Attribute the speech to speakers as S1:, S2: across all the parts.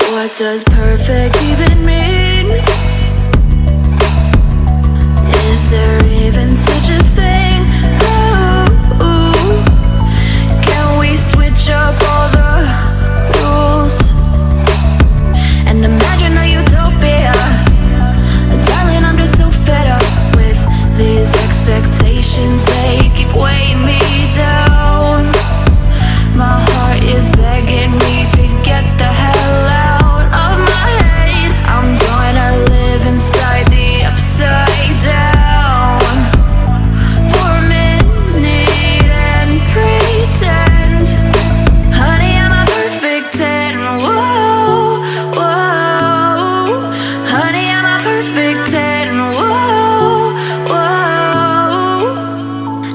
S1: What does perfect even mean? Is there even such a thing? Ooh, can we switch up all the rules and imagine a utopia? Darling, I'm just so fed up with these expectations. They keep weighing me down. My heart is begging me to get the hell out of my head. I'm gonna live inside the upside down for a minute and pretend, honey, I'm a perfect 10. Whoa, whoa, honey, I'm a perfect 10. Whoa, whoa,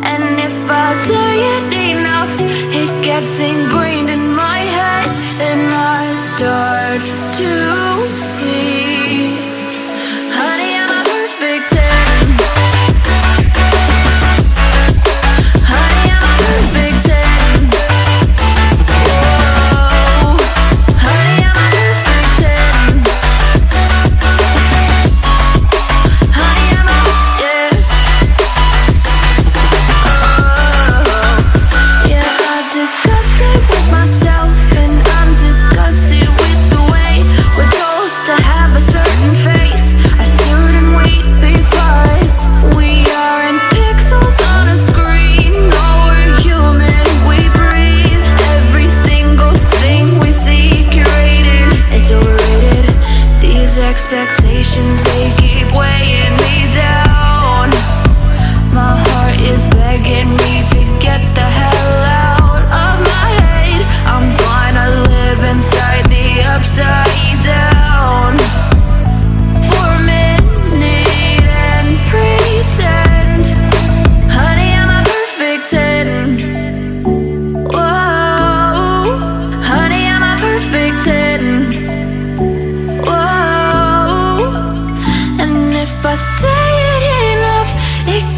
S1: and if I say it enough, it gets ingrained in my head, and I start to see, honey, I'm a perfect 10. Honey, I'm a perfect 10. Whoa, honey, I'm a perfect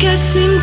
S1: getting